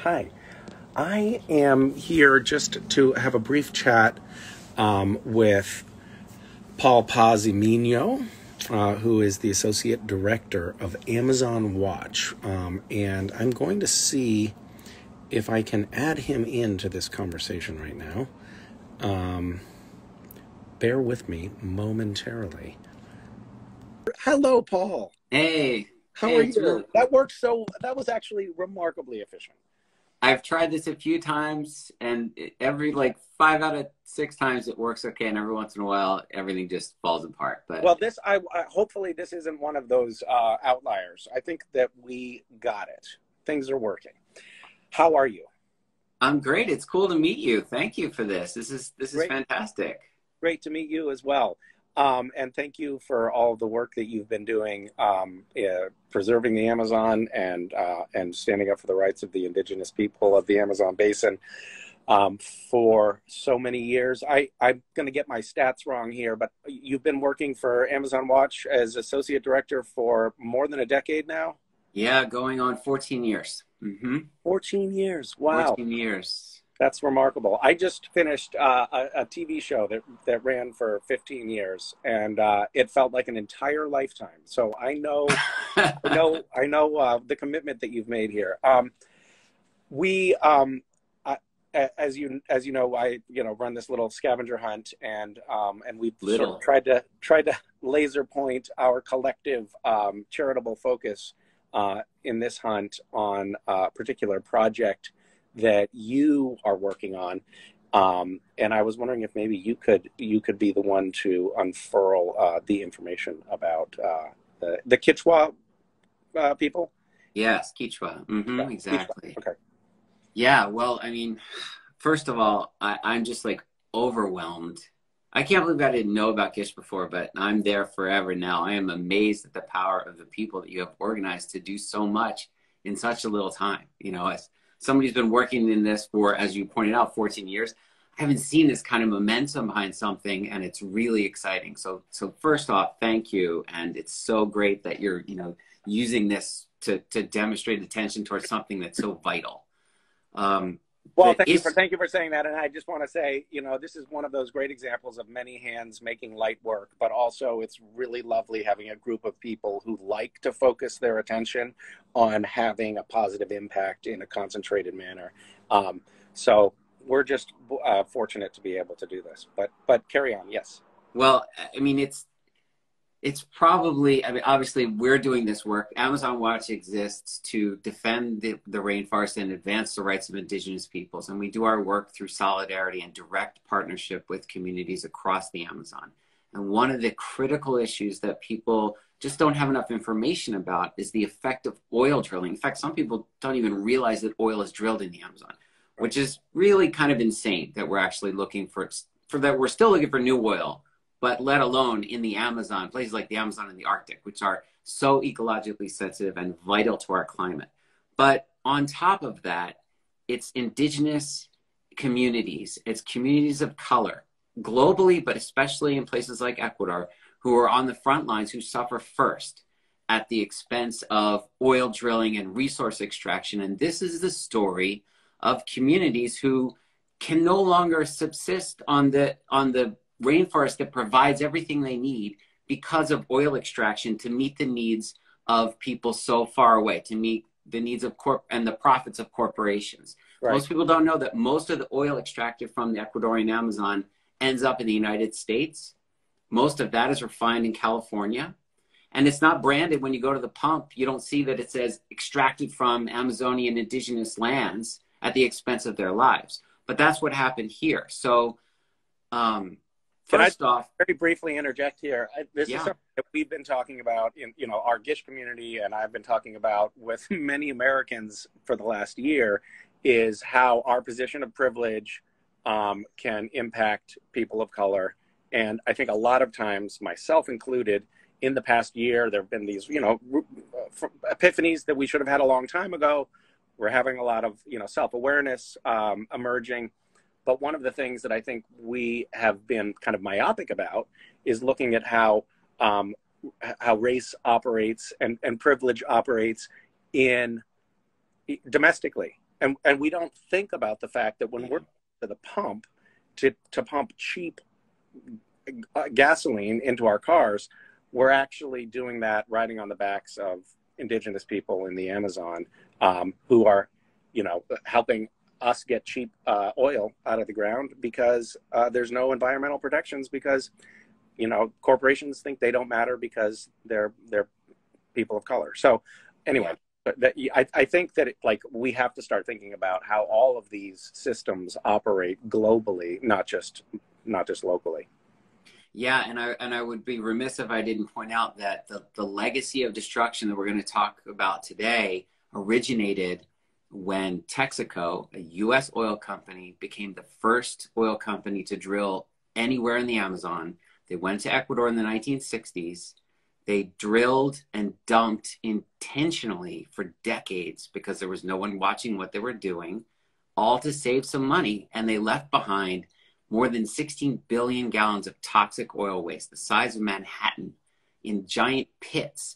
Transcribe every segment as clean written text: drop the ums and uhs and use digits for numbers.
Hi. I am here just to have a brief chat with Paul Pazimino, who is the Associate Director of Amazon Watch. And I'm going to see if I can add him into this conversation right now. Bear with me momentarily. Hello, Paul. Hey, How hey, are it's really, you? That was actually remarkably efficient. I've tried this a few times and every like 5 out of 6 times it works okay. And every once in a while, everything just falls apart. But Well, hopefully this isn't one of those outliers. I think that we got it. Things are working. How are you? I'm great. It's cool to meet you. Thank you for this. This is Great, fantastic. great to meet you as well. And thank you for all the work that you've been doing, preserving the Amazon and standing up for the rights of the indigenous people of the Amazon basin for so many years. I'm going to get my stats wrong here, but you've been working for Amazon Watch as associate director for more than a decade now? Yeah, going on 14 years. 14 years. Wow. 14 years. That's remarkable. I just finished a TV show that ran for 15 years, and it felt like an entire lifetime. So I know, the commitment that you've made here. As you know, I run this little scavenger hunt, and we've sort of tried to laser point our collective charitable focus in this hunt on a particular project that you are working on, and I was wondering if maybe you could be the one to unfurl the information about the Kichwa people. Yes, Quechua. Yeah, Exactly. Kichwa. Okay. Yeah, well, I mean, first of all, I'm just like overwhelmed. I can't believe I didn't know about Gish before, but I'm there forever now. I am amazed at the power of the people that you have organized to do so much in such a little time. As somebody who's been working in this for, as you pointed out, 14 years, I haven't seen this kind of momentum behind something, and it's really exciting. So first off, thank you. And it's so great that you're, using this to demonstrate attention towards something that's so vital. Well, thank you for saying that. And I just want to say, this is one of those great examples of many hands making light work, but also it's really lovely having a group of people who like to focus their attention on having a positive impact in a concentrated manner. So we're just fortunate to be able to do this, but carry on. Yes. Well, I mean, it's probably, I mean, obviously we're doing this work. Amazon Watch exists to defend the rainforest and advance the rights of indigenous peoples. And we do our work through solidarity and direct partnership with communities across the Amazon. And one of the critical issues that people just don't have enough information about is the effect of oil drilling. In fact, some people don't even realize that oil is drilled in the Amazon, which is really kind of insane that we're actually looking for that. We're still looking for new oil, but let alone in the Amazon, places like the Amazon and the Arctic, which are so ecologically sensitive and vital to our climate. But on top of that, it's indigenous communities, it's communities of color, globally, but especially in places like Ecuador, who are on the front lines, who suffer first at the expense of oil drilling and resource extraction. And this is the story of communities who can no longer subsist on the rainforest that provides everything they need because of oil extraction to meet the needs of people so far away, to meet the needs of and the profits of corporations. Right. Most people don't know that most of the oil extracted from the Ecuadorian Amazon ends up in the United States. Most of that is refined in California. And it's not branded when you go to the pump. You don't see that it says extracted from Amazonian indigenous lands at the expense of their lives. But that's what happened here. So, first off, very briefly interject here. This is something that we've been talking about in our Gish community, and I've been talking about with many Americans for the last year, is how our position of privilege can impact people of color. And I think a lot of times, myself included, in the past year, there have been these epiphanies that we should have had a long time ago. We're having a lot of self-awareness emerging. But one of the things that I think we have been kind of myopic about is looking at how race operates and privilege operates in domestically. And we don't think about the fact that when we're to the pump to pump cheap gasoline into our cars, we're actually doing that riding on the backs of indigenous people in the Amazon, who are, helping us get cheap oil out of the ground because there's no environmental protections because, corporations think they don't matter because they're people of color. So anyway, I think that we have to start thinking about how all of these systems operate globally, not just locally. Yeah, and I would be remiss if I didn't point out that the legacy of destruction that we're going to talk about today originated when Texaco, a U.S. oil company, became the first oil company to drill anywhere in the Amazon. They went to Ecuador in the 1960s. They drilled and dumped intentionally for decades because there was no one watching what they were doing, all to save some money. And they left behind more than 16 billion gallons of toxic oil waste, the size of Manhattan, in giant pits.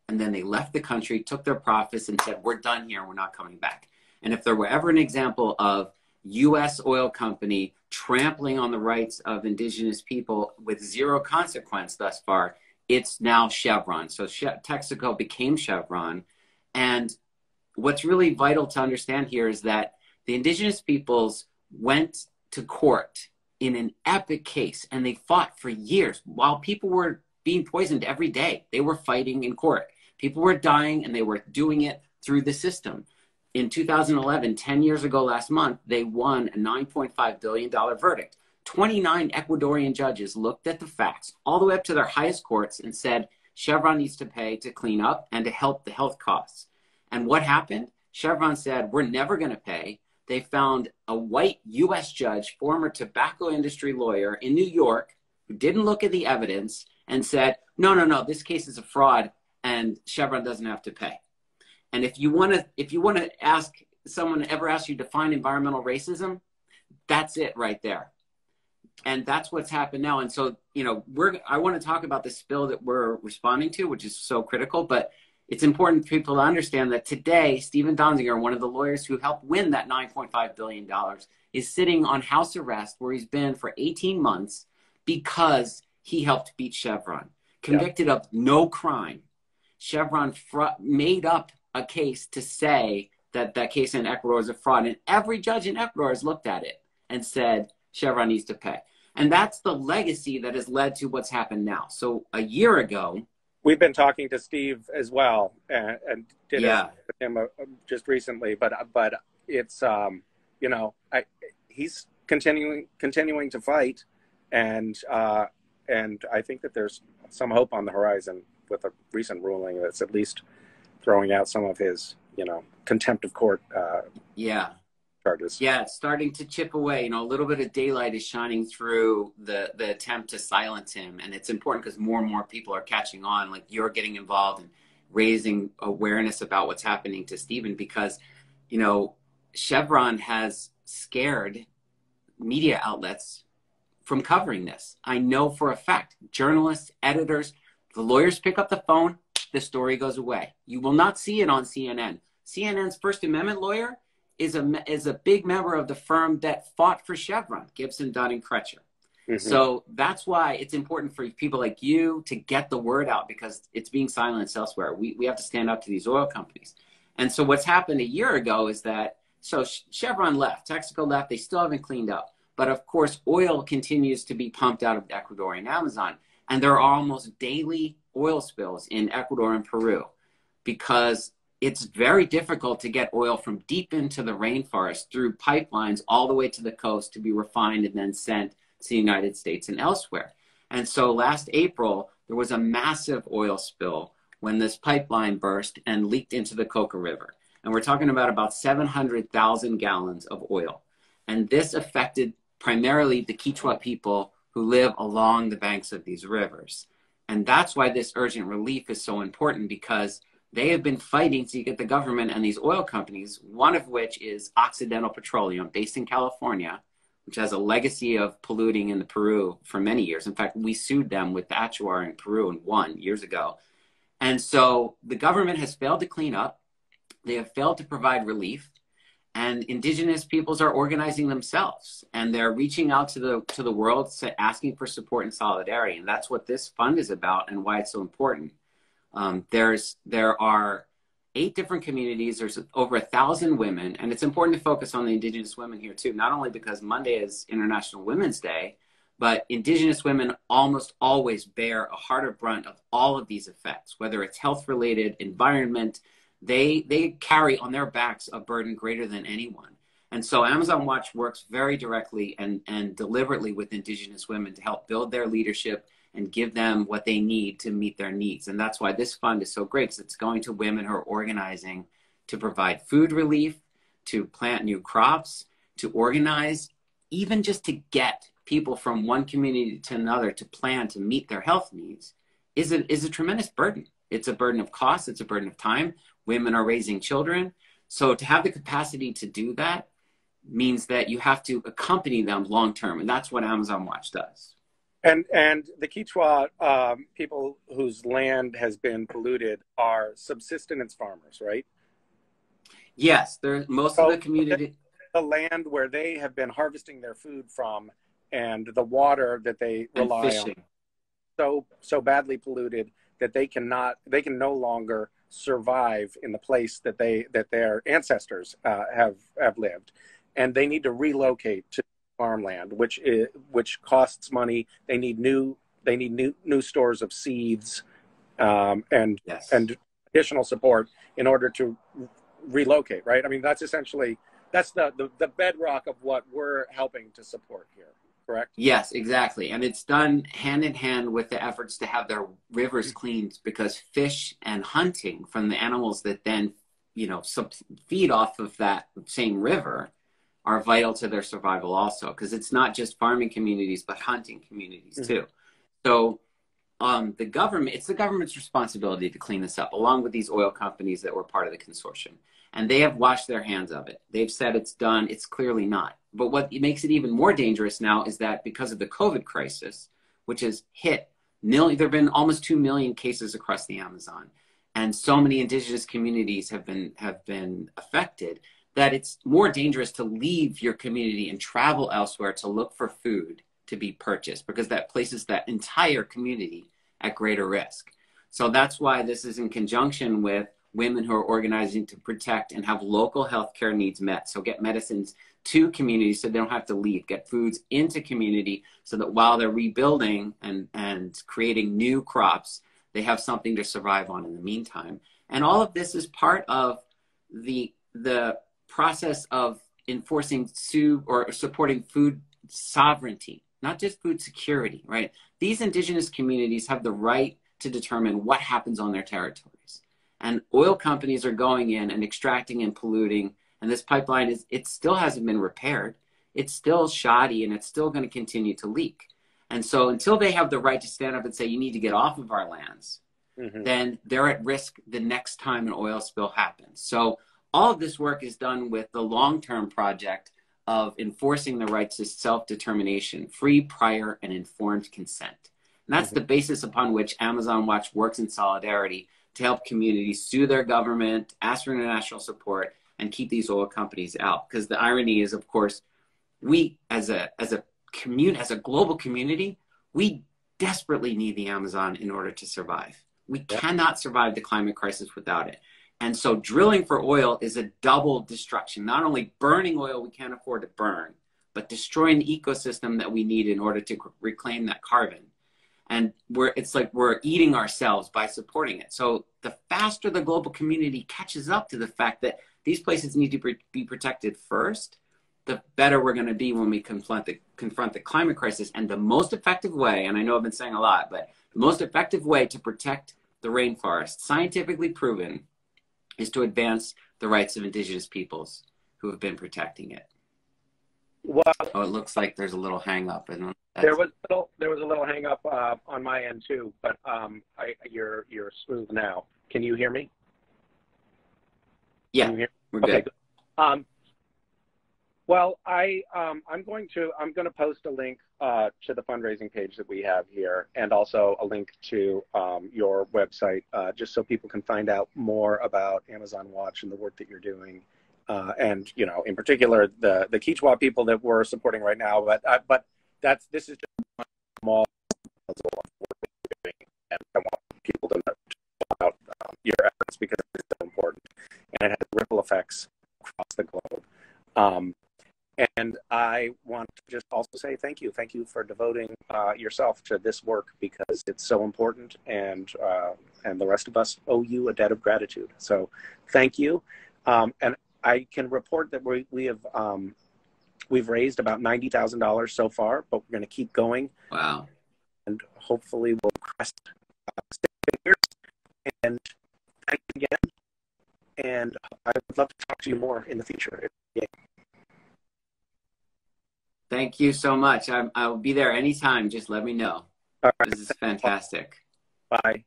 And then they left the country, took their profits, and said, we're done here, we're not coming back. And if there were ever an example of U.S. oil company trampling on the rights of indigenous people with zero consequence thus far, it's now Chevron. So Texaco became Chevron. And what's really vital to understand here is that the indigenous peoples went to court in an epic case, and they fought for years while people were being poisoned every day. They were fighting in court. People were dying, and they were doing it through the system. In 2011, 10 years ago last month, they won a $9.5 billion verdict. 29 Ecuadorian judges looked at the facts all the way up to their highest courts and said, Chevron needs to pay to clean up and to help the health costs. And what happened? Chevron said, we're never going to pay. They found a white U.S. judge, former tobacco industry lawyer in New York, who didn't look at the evidence and said, no, this case is a fraud and Chevron doesn't have to pay. And if you want to ask someone ever ask you to define environmental racism, that's it right there. And that's what's happened now. And so, I want to talk about the spill that we're responding to, which is so critical, but it's important for people to understand that today, Stephen Donziger, one of the lawyers who helped win that $9.5 billion, is sitting on house arrest where he's been for 18 months because he helped beat Chevron, convicted of no crime. Chevron made up a case to say that that case in Ecuador is a fraud. And every judge in Ecuador has looked at it and said, Chevron needs to pay. And that's the legacy that has led to what's happened now. So a year ago, we've been talking to Steve as well, and did it with him just recently. But it's he's continuing to fight, and I think that there's some hope on the horizon with a recent ruling that's at least throwing out some of his contempt of court charges. Yeah, it's starting to chip away. A little bit of daylight is shining through the attempt to silence him. And it's important because more and more people are catching on. Like, you're getting involved and raising awareness about what's happening to Stephen because, Chevron has scared media outlets from covering this. I know for a fact, journalists, editors, the lawyers pick up the phone, the story goes away. You will not see it on CNN. CNN's First Amendment lawyer is a big member of the firm that fought for Chevron, Gibson, Dunn, and Crutcher. Mm-hmm. So that's why it's important for people like you to get the word out because it's being silenced elsewhere. We have to stand up to these oil companies. And so what's happened a year ago is that, Chevron left, Texaco left, they still haven't cleaned up. But of course, oil continues to be pumped out of the Ecuadorian Amazon. And there are almost daily oil spills in Ecuador and Peru because it's very difficult to get oil from deep into the rainforest through pipelines all the way to the coast to be refined and then sent to the United States and elsewhere. And so last April, there was a massive oil spill when this pipeline burst and leaked into the Coca River. And we're talking about 700,000 gallons of oil. And this affected primarily the Quechua people who live along the banks of these rivers. And that's why this urgent relief is so important because they have been fighting to get the government and these oil companies, one of which is Occidental Petroleum, based in California, which has a legacy of polluting in Peru for many years. In fact, we sued them with the Achuar in Peru and won years ago. And so the government has failed to clean up. They have failed to provide relief, and Indigenous peoples are organizing themselves, and they're reaching out to the world, asking for support and solidarity. And that's what this fund is about and why it's so important. There are 8 different communities. There's over 1,000 women, and it's important to focus on the Indigenous women here too, not only because Monday is International Women's Day, but Indigenous women almost always bear a harder brunt of all of these effects, whether it's health-related, environment. They carry on their backs a burden greater than anyone. And so Amazon Watch works very directly and deliberately with Indigenous women to help build their leadership and give them what they need to meet their needs. And that's why this fund is so great, because it's going to women who are organizing to provide food relief, to plant new crops, to organize, even just to get people from one community to another to plan to meet their health needs is a tremendous burden. It's a burden of cost. It's a burden of time. Women are raising children. So to have the capacity to do that means that you have to accompany them long term. And that's what Amazon Watch does. And the Quechua people whose land has been polluted are subsistence farmers, right? Yes, most of the community. The land where they have been harvesting their food from and the water that they rely on so badly polluted that they can no longer survive in the place that their ancestors have lived, and they need to relocate to farmland, which costs money. They need new stores of seeds, and additional support in order to relocate. Right? I mean, that's essentially the bedrock of what we're helping to support here. Correct? Yes, exactly. And it's done hand in hand with the efforts to have their rivers cleaned, because fish and hunting from the animals that then, feed off of that same river are vital to their survival also, because it's not just farming communities, but hunting communities too. So it's the government's responsibility to clean this up, along with these oil companies that were part of the consortium. And they have washed their hands of it. They've said it's done. It's clearly not. But what makes it even more dangerous now is that because of the COVID crisis, which has hit there have been almost 2 million cases across the Amazon, and so many Indigenous communities have been affected, that it's more dangerous to leave your community and travel elsewhere to look for food to be purchased, because that places that entire community at greater risk. So that's why this is in conjunction with women who are organizing to protect and have local healthcare needs met. So get medicines to communities so they don't have to leave, get foods into community so that while they're rebuilding and creating new crops, they have something to survive on in the meantime. And all of this is part of the process of enforcing or supporting food sovereignty, not just food security, right? These Indigenous communities have the right to determine what happens on their territories. And oil companies are going in and extracting and polluting. And this pipeline it still hasn't been repaired. It's still shoddy, and it's still going to continue to leak. And so until they have the right to stand up and say, you need to get off of our lands, then they're at risk the next time an oil spill happens. So all of this work is done with the long-term project of enforcing the right to self-determination, free, prior, and informed consent. And that's the basis upon which Amazon Watch works in solidarity to help communities sue their government, ask for international support, and keep these oil companies out. Because the irony is, of course, we as a global community, we desperately need the Amazon in order to survive. We cannot survive the climate crisis without it. And so drilling for oil is a double destruction, not only burning oil we can't afford to burn, but destroying the ecosystem that we need in order to reclaim that carbon. And it's like we're eating ourselves by supporting it. So the faster the global community catches up to the fact that these places need to be protected first, the better we're going to be when we confront the climate crisis. And the most effective way, and I know I've been saying a lot, but the most effective way to protect the rainforest, scientifically proven, is to advance the rights of Indigenous peoples who have been protecting it. Well, it looks like there's a little hang up. And there was a little hang up on my end too, but you're smooth now. Can you hear me? Yeah, we're good. Okay, good. Well, I'm going to post a link to the fundraising page that we have here, and also a link to your website, just so people can find out more about Amazon Watch and the work that you're doing, and in particular the Quechua people that we're supporting right now. But this is just a small puzzle of work that you're doing, and I want people to know about your efforts because it's so important, and it has ripple effects across the globe. And I want to just also say thank you. Thank you for devoting yourself to this work because it's so important, and the rest of us owe you a debt of gratitude. So thank you. And I can report that we've raised about $90,000 so far, but we're going to keep going. Wow. And hopefully we'll crest 6 figures. And thank you again. And I would love to talk to you more in the future. Yeah. Thank you so much. I'll be there anytime. Just let me know. All right. This is fantastic. Bye.